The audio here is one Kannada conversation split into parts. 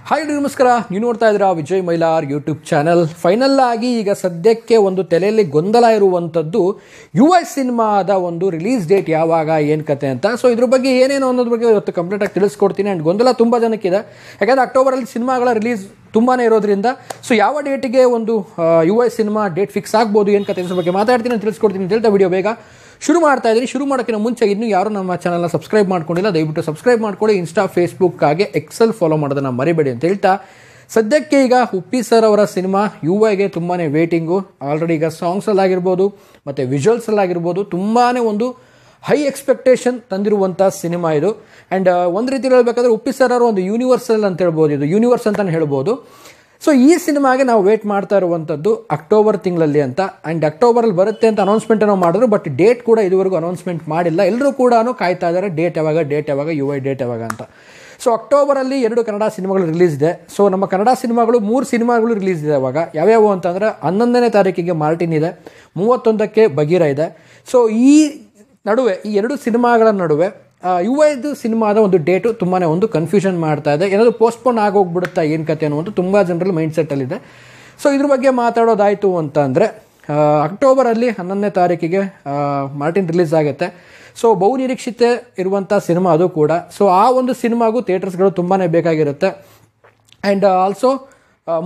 ಹಾಯ್ ನಮಸ್ಕಾರ, ನೀವು ನೋಡ್ತಾ ಇದ್ದೀರಾ Vijay Mylar YouTube channel. Final ಆಗಿ ಈಗ ಸದ್ಯಕ್ಕೆ ಒಂದು ತಲೆಯಲ್ಲಿ ಗೊಂದಲ ಇರುವಂಥದ್ದು US ಸಿನಿಮಾದ ಒಂದು ರಿಲೀಸ್ ಡೇಟ್ ಯಾವಾಗ, ಏನು ಕತೆ ಅಂತ. ಸೊ ಇದ್ರ ಬಗ್ಗೆ ಏನೇನು ಅನ್ನೋದ್ರ ಬಗ್ಗೆ ಇವತ್ತು ಕಂಪ್ಲೀಟ್ ಆಗಿ ತಿಳಿಸ್ಕೊಡ್ತೀನಿ. ಆ್ಯಂಡ್ ಗೊಂದಲ ತುಂಬ ಜನಕ್ಕಿದೆ, ಯಾಕಂದರೆ ಅಕ್ಟೋಬರಲ್ಲಿ ಸಿನಿಮಾಗಳ ರಿಲೀಸ್ ತುಂಬಾ ಇರೋದ್ರಿಂದ. ಸೊ ಯಾವ ಡೇಟಿಗೆ ಒಂದು US ಸಿನಿಮಾ ಡೇಟ್ ಫಿಕ್ಸ್ ಆಗ್ಬೋದು, ಏನು ಕತೆ ಅದ್ರ ಬಗ್ಗೆ ಮಾತಾಡ್ತೀನಿ, ತಿಳಿಸ್ಕೊಡ್ತೀನಿ ಅಂತ ಹೇಳ್ತಾ ವಿಡಿಯೋ ಬೇಗ ಶುರು ಮಾಡ್ತಾ ಇದ್ದೀನಿ. ಶುರು ಮಾಡೋಕ್ಕಿಂತ ಮುಂಚೆ ಇನ್ನೂ ಯಾರು ನಮ್ಮ ಚಾನಲ್ನ ಸಬ್ಸ್ಕ್ರೈಬ್ ಮಾಡ್ಕೊಂಡಿಲ್ಲ, ದಯವಿಟ್ಟು ಸಬ್ಸ್ಕ್ರೈಬ್ ಮಾಡ್ಕೊಳ್ಳಿ. ಇನ್ಸ್ಟಾ, ಫೇಸ್ಬುಕ್ ಹಾಗೆ ಎಕ್ಸೆಲ್ ಫಾಲೋ ಮಾಡೋದನ್ನು ಮರಿಬೇಡಿ ಅಂತ ಹೇಳ್ತಾ, ಸದ್ಯಕ್ಕೆ ಈಗ ಉಪ್ಪಿ ಸರ್ ಅವರ ಸಿನಿಮಾ UIಗೆ ತುಂಬಾ ವೇಟಿಂಗು. ಆಲ್ರೆಡಿ ಈಗ ಸಾಂಗ್ಸಲ್ಲಾಗಿರ್ಬೋದು ಮತ್ತು ವಿಜುವಲ್ಸಲ್ಲಾಗಿರ್ಬೋದು ತುಂಬಾ ಒಂದು ಹೈ ಎಕ್ಸ್ಪೆಕ್ಟೇಷನ್ ತಂದಿರುವಂಥ ಸಿನಿಮಾ ಇದು. ಆ್ಯಂಡ್ ಒಂದು ರೀತಿ ಹೇಳಬೇಕಾದ್ರೆ ಉಪ್ಪಿ ಸರ್ ಅವರು ಒಂದು ಯೂನಿವರ್ಸಲ್ ಅಂತ ಹೇಳ್ಬೋದು, ಇದು ಯೂನಿವರ್ಸ್ ಅಂತಲೇ ಹೇಳ್ಬೋದು. ಸೊ ಈ ಸಿನಿಮಾಗೆ ನಾವು ವೇಟ್ ಮಾಡ್ತಾ ಇರುವಂಥದ್ದು ಅಕ್ಟೋಬರ್ ತಿಂಗಳಲ್ಲಿ ಅಂತ. ಆ್ಯಂಡ್ ಅಕ್ಟೋಬರಲ್ಲಿ ಬರುತ್ತೆ ಅಂತ ಅನೌನ್ಸ್ಮೆಂಟನ್ನು ಮಾಡಿದ್ರು, ಬಟ್ ಡೇಟ್ ಕೂಡ ಇದುವರೆಗೂ ಅನೌನ್ಸ್ಮೆಂಟ್ ಮಾಡಿಲ್ಲ. ಎಲ್ಲರೂ ಕೂಡ ಕಾಯ್ತಾ ಇದ್ದಾರೆ ಡೇಟ್ ಯಾವಾಗ UI ಡೇಟ್ ಯಾವಾಗ ಅಂತ. ಸೊ ಅಕ್ಟೋಬರಲ್ಲಿ 2 ಕನ್ನಡ ಸಿನಿಮಾಗಳು ರಿಲೀಸ್ ಇದೆ. ಸೊ ನಮ್ಮ ಕನ್ನಡ ಸಿನಿಮಾಗಳು 3 ಸಿನಿಮಾಗಳು ರಿಲೀಸ್ ಇದೆ ಅವಾಗ. ಯಾವ್ಯಾವು ಅಂತಂದರೆ 11ನೇ ತಾರೀಕಿಗೆ ಮಾರ್ಟಿನ್ ಇದೆ, 31ಕ್ಕೆ ಬಗೀರ ಇದೆ. ಸೊ ಈ ನಡುವೆ ಈ 2 ಸಿನಿಮಾಗಳ ನಡುವೆ UIದು ಸಿನಿಮಾದ ಒಂದು ಡೇಟು ತುಂಬಾ ಒಂದು ಕನ್ಫ್ಯೂಷನ್ ಮಾಡ್ತಾ ಇದೆ. ಏನಾದರೂ ಪೋಸ್ಟ್ಪೋನ್ ಆಗೋಗ್ಬಿಡುತ್ತಾ, ಏನು ಕತೆ ಅನ್ನುವಂಥ ತುಂಬ ಜನರಲ್ಲಿ ಮೈಂಡ್ ಸೆಟ್ಟಲ್ಲಿದೆ. ಸೊ ಇದ್ರ ಬಗ್ಗೆ ಮಾತಾಡೋದಾಯಿತು ಅಂತ ಅಂದರೆ, ಅಕ್ಟೋಬರಲ್ಲಿ 11ನೇ ತಾರೀಕಿಗೆ ಮಾರ್ಟಿನ್ ರಿಲೀಸ್ ಆಗುತ್ತೆ. ಸೊ ಬಹು ನಿರೀಕ್ಷಿತ ಇರುವಂಥ ಸಿನಿಮಾ ಅದು ಕೂಡ. ಸೊ ಆ ಒಂದು ಸಿನಿಮಾಗೂ ಥಿಯೇಟರ್ಸ್ಗಳು ತುಂಬಾ ಬೇಕಾಗಿರುತ್ತೆ. ಆ್ಯಂಡ್ ಆಲ್ಸೋ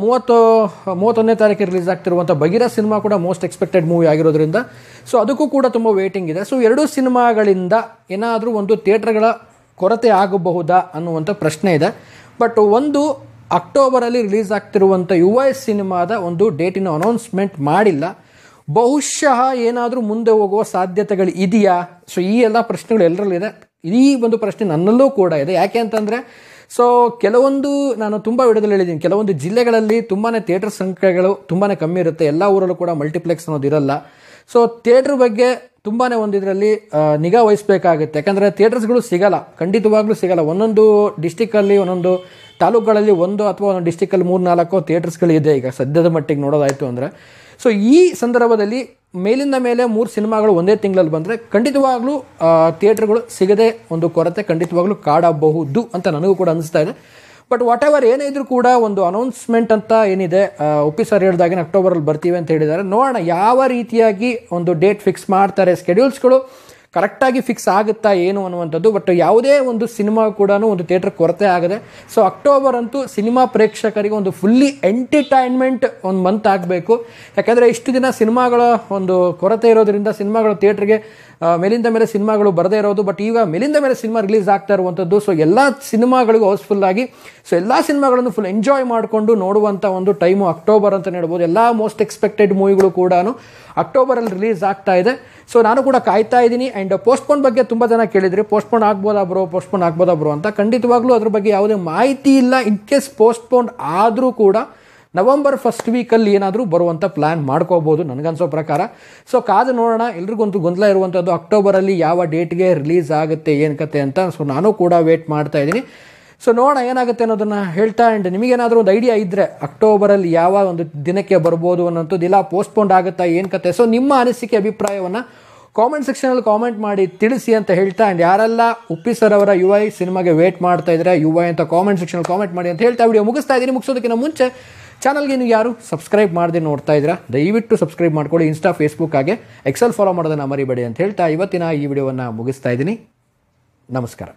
31ನೇ ತಾರೀಕಿಗೆ ರಿಲೀಸ್ ಆಗ್ತಿರುವಂಥ ಬಗೀರ ಸಿನಿಮಾ ಕೂಡ ಮೋಸ್ಟ್ ಎಕ್ಸ್ಪೆಕ್ಟೆಡ್ ಮೂವಿ ಆಗಿರೋದ್ರಿಂದ ಸೊ ಅದಕ್ಕೂ ಕೂಡ ತುಂಬ ವೇಟಿಂಗ್ ಇದೆ. ಸೊ 2 ಸಿನಿಮಾಗಳಿಂದ ಏನಾದರೂ ಒಂದು ಥಿಯೇಟರ್ಗಳ ಕೊರತೆ ಆಗಬಹುದಾ ಅನ್ನುವಂಥ ಪ್ರಶ್ನೆ ಇದೆ. ಬಟ್ ಒಂದು ಅಕ್ಟೋಬರಲ್ಲಿ ರಿಲೀಸ್ ಆಗ್ತಿರುವಂಥ US ಸಿನಿಮಾದ ಒಂದು ಡೇಟಿನ ಅನೌನ್ಸ್ಮೆಂಟ್ ಮಾಡಿಲ್ಲ. ಬಹುಶಃ ಏನಾದರೂ ಮುಂದೆ ಹೋಗುವ ಸಾಧ್ಯತೆಗಳು ಇದೆಯಾ? ಸೊ ಈ ಎಲ್ಲ ಪ್ರಶ್ನೆಗಳು ಎಲ್ಲರಲ್ಲಿದೆ. ಈ ಒಂದು ಪ್ರಶ್ನೆ ನನ್ನಲ್ಲೂ ಕೂಡ ಇದೆ. ಯಾಕೆ ಅಂತಂದರೆ, ಸೊ ಕೆಲವೊಂದು ನಾನು ತುಂಬ ವಿಡಿಯೋದಲ್ಲಿ ಹೇಳಿದ್ದೀನಿ, ಕೆಲವೊಂದು ಜಿಲ್ಲೆಗಳಲ್ಲಿ ತುಂಬಾ ಥಿಯೇಟರ್ ಸಂಖ್ಯೆಗಳು ತುಂಬಾ ಕಮ್ಮಿ ಇರುತ್ತೆ. ಎಲ್ಲ ಊರಲ್ಲೂ ಕೂಡ ಮಲ್ಟಿಪ್ಲೆಕ್ಸ್ ಅನ್ನೋದು ಇರಲ್ಲ. ಸೊ ಥಿಯೇಟ್ರ್ ಬಗ್ಗೆ ತುಂಬಾ ಒಂದು ಇದರಲ್ಲಿ ನಿಗಾ ವಹಿಸಬೇಕಾಗುತ್ತೆ. ಯಾಕಂದರೆ ಥಿಯೇಟರ್ಸ್ಗಳು ಸಿಗಲ್ಲ, ಖಂಡಿತವಾಗ್ಲೂ ಸಿಗಲ್ಲ. ಒಂದೊಂದು ಡಿಸ್ಟಿಕ್ಕಲ್ಲಿ, ಒಂದೊಂದು ತಾಲೂಕುಗಳಲ್ಲಿ ಒಂದು ಅಥವಾ ಒಂದೊಂದು ಡಿಸ್ಟಿಕ್ಕಲ್ಲಿ 3-4 ಥಿಯೇಟರ್ಸ್ಗಳಿದೆ ಈಗ ಸದ್ಯದ ಮಟ್ಟಿಗೆ ನೋಡೋದಾಯಿತು ಅಂದರೆ. ಸೊ ಈ ಸಂದರ್ಭದಲ್ಲಿ ಮೇಲಿಂದ ಮೇಲೆ 3 ಸಿನಿಮಾಗಳು ಒಂದೇ ತಿಂಗಳಲ್ಲಿ ಬಂದರೆ ಖಂಡಿತವಾಗ್ಲೂ ಥಿಯೇಟರ್ಗಳು ಸಿಗದೆ ಒಂದು ಕೊರತೆ ಖಂಡಿತವಾಗ್ಲೂ ಕಾಡಬಹುದು ಅಂತ ನನಗೂ ಕೂಡ ಅನಿಸ್ತಾ ಇದೆ. ಬಟ್ ವಾಟ್ ಎವರ್ ಏನೇ ಇದ್ರೂ ಕೂಡ ಒಂದು ಅನೌನ್ಸ್ಮೆಂಟ್ ಅಂತ ಏನಿದೆ, ಉಪ್ಪಿ ಸರ್ ಹೇಳಿದಾಗೆ ಅಕ್ಟೋಬರಲ್ಲಿ ಬರ್ತೀವಿ ಅಂತ ಹೇಳಿದ್ದಾರೆ. ನೋಡೋಣ ಯಾವ ರೀತಿಯಾಗಿ ಒಂದು ಡೇಟ್ ಫಿಕ್ಸ್ ಮಾಡ್ತಾರೆ, ಸ್ಕೆಡ್ಯೂಲ್ಸ್ಗಳು ಕರೆಕ್ಟಾಗಿ ಫಿಕ್ಸ್ ಆಗುತ್ತಾ ಏನು ಅನ್ನುವಂಥದ್ದು. ಬಟ್ ಯಾವುದೇ ಒಂದು ಸಿನಿಮಾ ಕೂಡ ಒಂದು ಥಿಯೇಟರ್ ಕೊರತೆ ಆಗದೆ. ಸೊ ಅಕ್ಟೋಬರ್ ಅಂತೂ ಸಿನಿಮಾ ಪ್ರೇಕ್ಷಕರಿಗೆ ಒಂದು ಫುಲ್ಲಿ ಎಂಟರ್ಟೈನ್ಮೆಂಟ್ ಒಂದು ಮಂತ್ ಆಗಬೇಕು. ಯಾಕಂದರೆ ಇಷ್ಟು ದಿನ ಸಿನಿಮಾಗಳ ಒಂದು ಕೊರತೆ ಇರೋದ್ರಿಂದ ಸಿನಿಮಾಗಳು ಥಿಯೇಟ್ರಿಗೆ ಮೇಲಿಂದ ಮೇಲೆ ಸಿನಿಮಾಗಳು ಬರದೇ ಇರೋದು. ಬಟ್ ಈಗ ಮೇಲಿಂದ ಮೇಲೆ ಸಿನಿಮಾ ರಿಲೀಸ್ ಆಗ್ತಾ ಇರುವಂಥದ್ದು. ಸೊ ಎಲ್ಲ ಸಿನಿಮಾಗಳಿಗೂ ಹೌಸ್ಫುಲ್ಲಾಗಿ, ಸೊ ಎಲ್ಲ ಸಿನಿಮಾಗಳನ್ನು ಫುಲ್ ಎಂಜಾಯ್ ಮಾಡಿಕೊಂಡು ನೋಡುವಂಥ ಒಂದು ಟೈಮು ಅಕ್ಟೋಬರ್ ಅಂತಲೇ ಹೇಳ್ಬೋದು. ಎಲ್ಲ ಮೋಸ್ಟ್ ಎಕ್ಸ್ಪೆಕ್ಟೆಡ್ ಮೂವಿಗಳು ಕೂಡ ಅಕ್ಟೋಬರಲ್ಲಿ ರಿಲೀಸ್ ಆಗ್ತಾ ಇದೆ. ಸೊ ನಾನು ಕೂಡ ಕಾಯ್ತಾ ಇದ್ದೀನಿ. ಆ್ಯಂಡ್ ಪೋಸ್ಟ್ಪೋನ್ ಬಗ್ಗೆ ತುಂಬ ಜನ ಕೇಳಿದ್ರಿ, ಪೋಸ್ಟ್ಪೋನ್ ಆಗ್ಬೋದಾ ಬ್ರೋ ಅಂತ. ಖಂಡಿತವಾಗ್ಲೂ ಅದ್ರ ಬಗ್ಗೆ ಯಾವುದೇ ಮಾಹಿತಿ ಇಲ್ಲ. ಇನ್ ಕೇಸ್ ಪೋಸ್ಟ್ಪೋನ್ ಆದರೂ ಕೂಡ ನವೆಂಬರ್ ಫಸ್ಟ್ ವೀಕಲ್ಲಿ ಏನಾದರೂ ಬರುವಂಥ ಪ್ಲ್ಯಾನ್ ಮಾಡ್ಕೋಬೋದು ನನಗನ್ಸೋ ಪ್ರಕಾರ. ಸೊ ಕಾದು ನೋಡೋಣ. ಎಲ್ರಿಗೊಂದು ಗೊಂದಲ ಇರುವಂಥದ್ದು ಅಕ್ಟೋಬರಲ್ಲಿ ಯಾವ ಡೇಟ್ಗೆ ರಿಲೀಸ್ ಆಗುತ್ತೆ, ಏನು ಕತೆ ಅಂತ. ಸೊ ನಾನು ಕೂಡ ವೇಟ್ ಮಾಡ್ತಾ ಇದ್ದೀನಿ. ಸೊ ನೋಡೋಣ ಏನಾಗುತ್ತೆ ಅನ್ನೋದನ್ನು ಹೇಳ್ತಾ. ಆ್ಯಂಡ್ ನಿಮಗೇನಾದರೂ ಒಂದು ಐಡಿಯಾ ಇದ್ದರೆ ಅಕ್ಟೋಬರಲ್ಲಿ ಯಾವ ಒಂದು ದಿನಕ್ಕೆ ಬರ್ಬೋದು ಅನ್ನೋಂಥದ್ದು, ಇಲ್ಲ ಪೋಸ್ಟ್ಪೋನ್ ಆಗುತ್ತಾ, ಏನು ಕತೆ. ಸೊ ನಿಮ್ಮ ಅನಿಸಿಕೆ, ಅಭಿಪ್ರಾಯವನ್ನು ಕಾಮೆಂಟ್ ಸೆಕ್ಷನಲ್ಲಿ ಕಾಮೆಂಟ್ ಮಾಡಿ ತಿಳಿಸಿ ಅಂತ ಹೇಳ್ತಾ. ಆ್ಯಂಡ್ ಯಾರೆಲ್ಲ ಉಪ್ಪಿ ಸರ್ ಅವರ UI ಸಿನಿಮಾಗೆ ವೇಟ್ ಮಾಡ್ತಾ ಇದ್ದಾರೆ UI ಅಂತ ಕಾಮೆಂಟ್ ಸೆಕ್ಷನಲ್ಲಿ ಕಾಮೆಂಟ್ ಮಾಡಿ ಅಂತ ಹೇಳ್ತಾ ವಿಡಿಯೋ ಮುಗಿಸ್ತಾ ಇದ್ದೀನಿ. ಮುಗಿಸೋದಕ್ಕಿಂತ ಮುಂಚೆ ಚಾನಲ್ಗೆ ನೀವು ಯಾರು ಸಬ್ಸ್ಕ್ರೈಬ್ ಮಾಡದೆ ನೋಡ್ತಾ ಇದ್ದೀರಾ, ದಯವಿಟ್ಟು ಸಬ್ಸ್ಕ್ರೈಬ್ ಮಾಡ್ಕೊಳ್ಳಿ. ಇನ್ಸ್ಟಾ, ಫೇಸ್ಬುಕ್ ಹಾಗೆ ಎಕ್ಸೆಲ್ ಫಾಲೋ ಮಾಡೋದನ್ನು ಮರಿಬೇಡಿ ಅಂತ ಹೇಳ್ತಾ ಇವತ್ತಿನ ಈ ವಿಡಿಯೋವನ್ನು ಮುಗಿಸ್ತಾ ಇದ್ದೀನಿ. ನಮಸ್ಕಾರ.